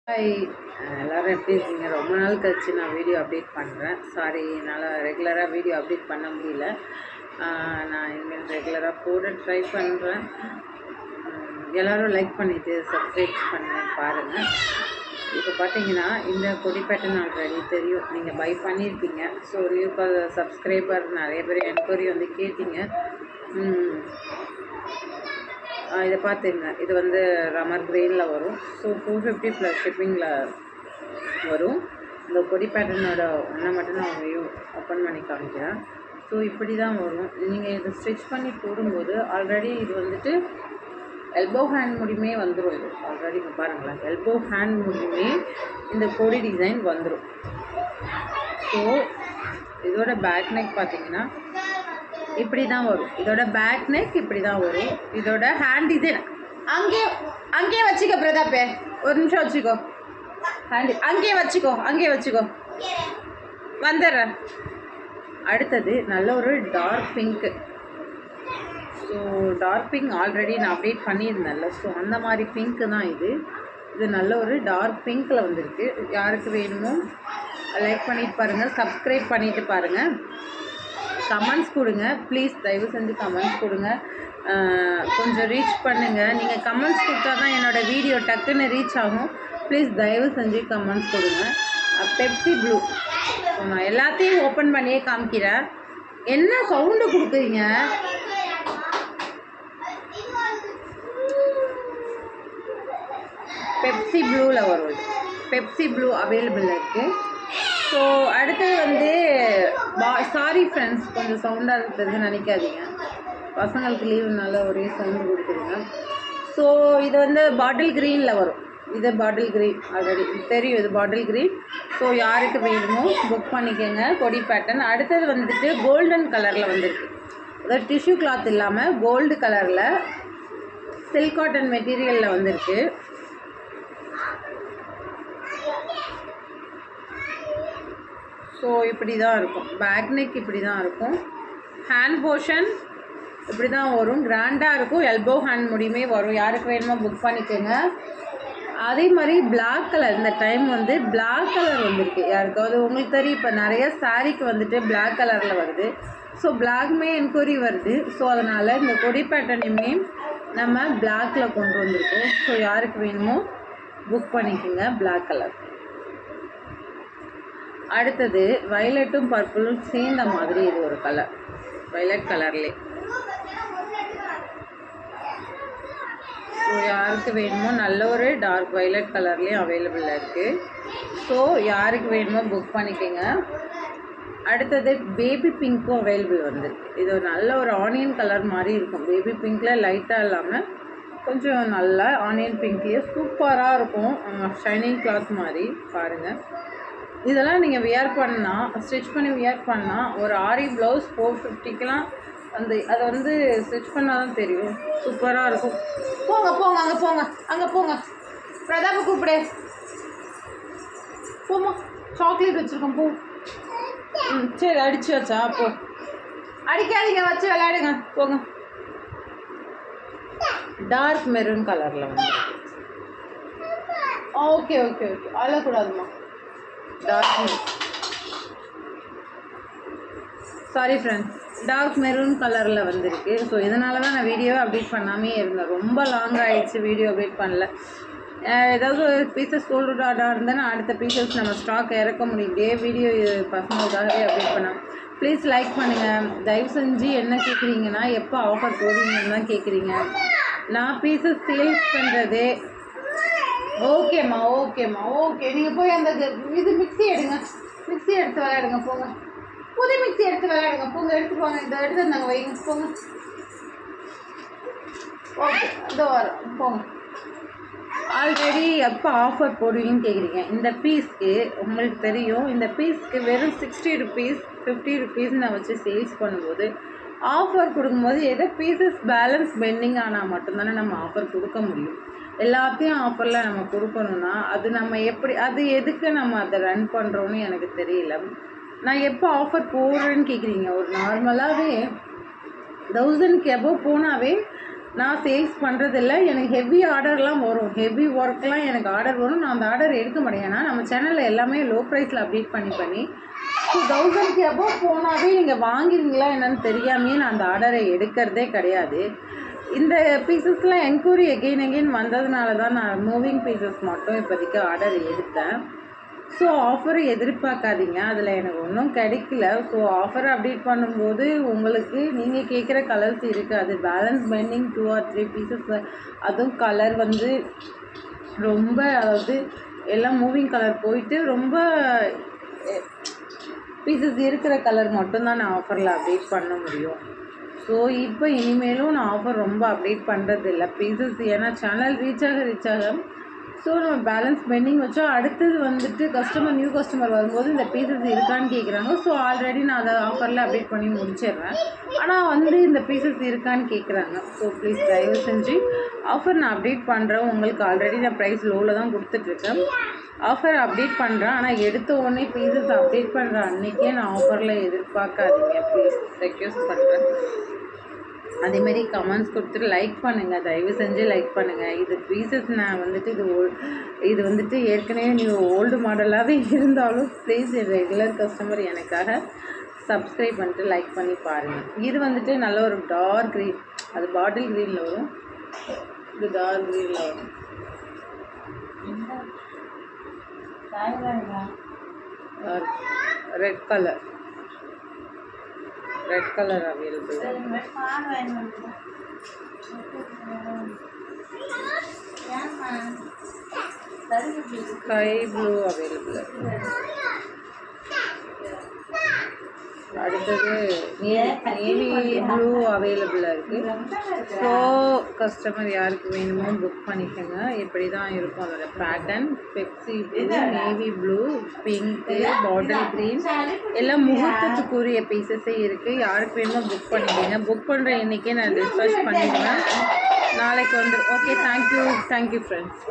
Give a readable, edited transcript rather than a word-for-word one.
Hi, எல்லோரும் எப்படி இருக்கீங்க? ரொம்ப நாள் கழிச்சு நான் வீடியோ அப்டேட் பண்ணுறேன். சாரி, என்னால் ரெகுலராக வீடியோ அப்டேட் பண்ண முடியல. நான் இனிமேல் ரெகுலராக போட ட்ரை பண்ணுறேன். எல்லோரும் லைக் பண்ணிவிட்டு சப்ஸ்கிரைப் பண்ணி பாருங்கள். இப்போ பார்த்தீங்கன்னா இந்த கொடி பேட்டர்ன் ஆல்ரெடி தெரியும், நீங்கள் பை பண்ணியிருப்பீங்க. ஸோ நியூ சப்ஸ்கிரைபர் நிறைய பேர் என்கொயரி வந்து கேட்டிங்க. இதை பார்த்துங்க, இது வந்து ரமர் கிரெயினில் வரும். ஸோ 450 ப்ளஸ் ஷிப்பிங்கில் வரும். இந்த கொடி பேட்டர்னோட ஒன்றை மட்டும் நான் ஓப்பன் பண்ணி காமிக்கிறேன். ஸோ இப்படி தான் வரும். நீங்கள் இதை ஸ்டிச் பண்ணி போடும்போது ஆல்ரெடி இது வந்துட்டு எல்போ ஹேண்ட் முடியுமே வந்துடும். இது ஆல்ரெடி இங்கே பாருங்களேன், எல்போ ஹேண்ட் முடியுமே இந்த கொடி டிசைன் வந்துடும். ஸோ இதோட பேக் நெக் பார்த்தீங்கன்னா இப்படி தான் வரும். இதோட பேக் நெக் இப்படி தான் வரும். இதோட ஹேண்ட் டிசைன் அங்கேயே வச்சுக்கோ பிரதாப்பே, ஒரு நிமிஷம் வச்சுக்கோ. ஹேண்ட் அங்கேயே வச்சுக்கோ வந்துடுறேன். அடுத்தது நல்ல ஒரு dark pink. So dark pink already நான் அப்டேட் பண்ணியிருந்தேன்ல, ஸோ அந்த மாதிரி பிங்க்கு தான் இது. இது நல்ல ஒரு டார்க் பிங்க்கில் வந்திருக்கு. யாருக்கு வேணுமோ லைக் பண்ணிட்டு பாருங்கள், சப்ஸ்கிரைப் பண்ணிவிட்டு பாருங்கள், கமெண்ட்ஸ் கொடுங்க. ப்ளீஸ் தயவு செஞ்சு கமெண்ட்ஸ் கொடுங்க, கொஞ்சம் ரீச் பண்ணுங்கள். நீங்கள் கமெண்ட்ஸ் கொடுத்தா தான் என்னோடய வீடியோ டக்குன்னு ரீச் ஆகும். ப்ளீஸ் தயவு செஞ்சு கமெண்ட்ஸ் கொடுங்க. Pepsi blue. ஸோ நான் எல்லாத்தையும் ஓப்பன் பண்ணியே காமிக்கிறேன். என்ன சவுண்டு கொடுக்குறீங்க? பெப்சி ப்ளூவில் வரும். பெப்சி ப்ளூ அவைலபிள் இருக்குது. ஸோ அடுத்தது வந்து சாரி ஃப்ரெண்ட்ஸ், கொஞ்சம் சவுண்டாக இருக்கிறது நினைக்காதீங்க. பசங்களுக்கு லீவுனால ஒரே சவுண்டு கொடுத்துருங்க. ஸோ இது வந்து பாட்டில் க்ரீனில் வரும். இது பாட்டில் க்ரீன் ஆல்ரெடி தெரியும், இது பாட்டில் க்ரீன். ஸோ யாருக்கு வேணுமோ புக் பண்ணிக்கோங்க. கொடி பேட்டர்ன். அடுத்தது வந்துட்டு கோல்டன் கலரில் வந்துருக்கு. அதாவது டிஷ்யூ கிளாத் இல்லாமல் கோல்டு கலரில் சில்க் காட்டன் மெட்டீரியலில் வந்துருக்கு. ஸோ இப்படி தான் இருக்கும். பேக் நெக் இப்படி தான் இருக்கும். ஹேண்ட் போர்ஷன் இப்படி தான் வரும். கிராண்டாக இருக்கும். எல்போ ஹேண்ட் முடியுமே வரும். யாருக்கு வேணுமோ புக் பண்ணிக்கோங்க. அதே மாதிரி பிளாக் கலர், இந்த டைம் வந்து பிளாக் கலர் வந்துருக்கு. யாருக்காவது உங்களுக்கு தெரியும், இப்போ நிறைய சாரீக்கு வந்துட்டு பிளாக் கலரில் வருது. ஸோ பிளாக்குமே என்கொயரி வருது. ஸோ அதனால் இந்த கொடி பேட்டர்னையுமே நம்ம பிளாக்கில் கொண்டு வந்திருக்கோம். ஸோ யாருக்கு வேணுமோ புக் பண்ணிக்கோங்க. Black colour. அடுத்தது வயலட்டும் பர்பிளும் சேர்ந்த மாதிரி இது ஒரு கலர், வயலட் கலர்லே. ஸோ யாருக்கு வேணுமோ நல்ல ஒரு டார்க் வயலட் கலர்லேயும் அவைலபிளாக இருக்குது. ஸோ யாருக்கு வேணுமோ புக் பண்ணிக்கோங்க. அடுத்தது பேபி பிங்க்கும் அவைலபிள் வந்துருக்கு. இது ஒரு நல்ல ஒரு ஆனியன் கலர் மாதிரி இருக்கும். பேபி பிங்க்கில் லைட்டாக இல்லாமல் கொஞ்சம் நல்லா ஆனியன் பிங்க்லேயே சூப்பராக இருக்கும். ஷைனிங் கிளாத் மாதிரி பாருங்கள். இதெல்லாம் நீங்கள் வியர் பண்ணால், ஸ்டிச் பண்ணி வியர் பண்ணால் ஒரு ஆரி ப்ளவுஸ் 450க்கெலாம் அதை வந்து ஸ்டிச் பண்ணால் தான் தெரியும். சூப்பராக இருக்கும். அங்கே போங்க பிரதாப்பை கூப்பிடு. போமா, சாக்லேட் வச்சுருக்கோம், போ. சரி, அடித்து வச்சா போ. அடிக்காதீங்க, வச்சு விளையாடுங்க, போங்க. டார்க் மெரூன் கலரில் வந்து ஓகே அழக்கூடாதுமா. சாரி ஃப்ரெண்ட்ஸ், டார்க் மெரூன் கலரில் வந்திருக்கு. ஸோ இதனால தான் நான் வீடியோவை அப்டேட் பண்ணாமே இருந்தேன். ரொம்ப லாங் ஆகிடுச்சு வீடியோ அப்டேட் பண்ணல. ஏதாவது பீசஸ் சோல்டு ஆர்டர் இருந்தேன்னா அடுத்த பீசஸ் நம்ம ஸ்டாக் இறக்க முடியுது. வீடியோ பசங்களுக்காகவே அப்டேட் பண்ணோம். ப்ளீஸ் லைக் பண்ணுங்கள். தயவு செஞ்சு என்ன கேட்குறீங்கன்னா, எப்போ ஆஃபர் போடுவீங்கன்னு தான் கேட்குறீங்க. நான் பீசஸ் சேல்ஸ் பண்ணுறது ஓகேம்மா. நீங்கள் போய் அந்த இது மிக்ஸி எடுத்து விளையாடுங்க, போங்க. புது மிக்ஸி எடுத்து விளையாடுங்க, போங்க. எடுத்துட்டு வாங்க, இந்த எடுத்து நாங்கள் வைங்க, போங்க. ஓகே, இதோ வரோம், போங்க. ஆல்ரெடி எப்போ ஆஃபர் போடுவீங்கன்னு கேட்குறீங்க. இந்த பீஸ்க்கு உங்களுக்கு தெரியும், இந்த பீஸ்க்கு வெறும் 60 ருபீஸ் 50 ருபீஸ் நான் வச்சு சேல்ஸ் பண்ணும்போது ஆஃபர் கொடுக்கும்போது எதோ பீசஸ் பேலன்ஸ் பெண்டிங் ஆனால் மட்டும்தானே நம்ம ஆஃபர் கொடுக்க முடியும். எல்லாத்தையும் ஆஃபரில் நம்ம கொடுக்கணுன்னா அது நம்ம எப்படி, அது எதுக்கு நம்ம அதை ரன் பண்ணுறோன்னு எனக்கு தெரியல. நான் எப்போ ஆஃபர் போடுறேன்னு கேட்குறீங்க. ஒரு நார்மலாகவே 1000க்கு எபோவ் போனாவே நான் சேல்ஸ் பண்ணுறதில்ல. எனக்கு ஹெவி ஆர்டர்லாம் வரும், ஹெவி ஒர்க்லாம் எனக்கு ஆர்டர் வரும். நான் அந்த ஆர்டர் எடுக்க மாட்டேன். ஏன்னா நம்ம சேனலில் எல்லாமே லோ ப்ரைஸில் அப்டேட் பண்ணி 2000க்கு அபோவ் போனாவே நீங்கள் வாங்கிடுவீங்களா என்னன்னு தெரியாமையே நான் அந்த ஆர்டரை எடுக்கிறதே கிடையாது. இந்த பீசஸ்லாம் என்கொயரி எகெயின் வந்ததுனால தான் நான் மூவிங் பீசஸ் மட்டும் இப்போதைக்கு ஆர்டர் எடுத்தேன். ஸோ ஆஃபரை எதிர்பார்க்காதீங்க, அதில் எனக்கு ஒன்றும் கிடைக்கல. ஸோ ஆஃபர் அப்டேட் பண்ணும்போது உங்களுக்கு நீங்கள் கேட்குற கலர்ஸ் இருக்காது. பேலன்ஸ் பெண்டிங் 2 or 3 பீசஸ், அதுவும் கலர் வந்து ரொம்ப, அதாவது எல்லாம் மூவிங் கலர் போயிட்டு ரொம்ப பீசஸ் இருக்கிற கலர் மட்டும்தான் நான் ஆஃபரில் அப்டேட் பண்ண முடியும். ஸோ இப்போ இனிமேலும் நான் ஆஃபர் ரொம்ப அப்டேட் பண்ணுறதில்ல பீசஸ். ஏன்னா சேனல் ரீச் ஆக ஸோ நம்ம பேலன்ஸ் பெண்டிங் வச்சா அடுத்தது வந்துட்டு நியூ கஸ்டமர் வரும்போது இந்த பீசஸ் இருக்கான்னு கேட்குறாங்க. ஸோ ஆல்ரெடி நான் அதை ஆஃபரில் அப்டேட் பண்ணி முடிச்சிடுறேன். ஆனால் வந்து இந்த பீசஸ் இருக்கான்னு கேட்குறாங்க. ஸோ ப்ளீஸ் தயவு செஞ்சு ஆஃபர் நான் அப்டேட் பண்ணுறேன். உங்களுக்கு ஆல்ரெடி நான் ப்ரைஸ் லோவில் தான் கொடுத்துட்ருக்கேன். ஆஃபர் அப்டேட் பண்ணுறேன், ஆனால் எடுத்த உடனே பீசஸ் அப்டேட் பண்ணுற அன்றைக்கே நான் ஆஃபரில் எதிர்பார்க்காதீங்க ப்ளீஸ், ரெக்வெஸ்ட் பண்ணுறேன். அதேமாரி கமெண்ட்ஸ் கொடுத்துட்டு லைக் பண்ணுங்கள், தயவு செஞ்சு லைக் பண்ணுங்கள். இது பீசஸ் நான் வந்துட்டு இது வந்துட்டு ஏற்கனவே நீங்கள் ஓல்டு மாடலாகவே இருந்தாலும் ப்ளீஸ் ரெகுலர் கஸ்டமர் எனக்காக சப்ஸ்கிரைப் பண்ணிட்டு லைக் பண்ணி பாருங்கள். இது வந்துட்டு நல்ல ஒரு டார்க் க்ரீன், அது பாட்டில் க்ரீனில் வரும், இது டார்க் க்ரீனில் வரும். Red colour available. Sky blue available. அடுத்தது நேவி ப்ளூ அவைலபிளாக இருக்குது. ஸோ கஸ்டமர் யாருக்கு வேணுமோ புக் பண்ணிக்கோங்க. இப்படி தான் இருக்கும் அதோட pattern. Pepsi blue, navy blue, pink, bottle green எல்லாம் முகூர்த்தத்துக்குரிய பீசஸே இருக்குது. யாருக்கு வேணுமோ புக் பண்ணிக்கோங்க. புக் பண்ணுற இன்றைக்கே நான் டிஸ்பேச் பண்ணிடுவேன், நாளைக்கு வந்துடும். Okay, thank you friends.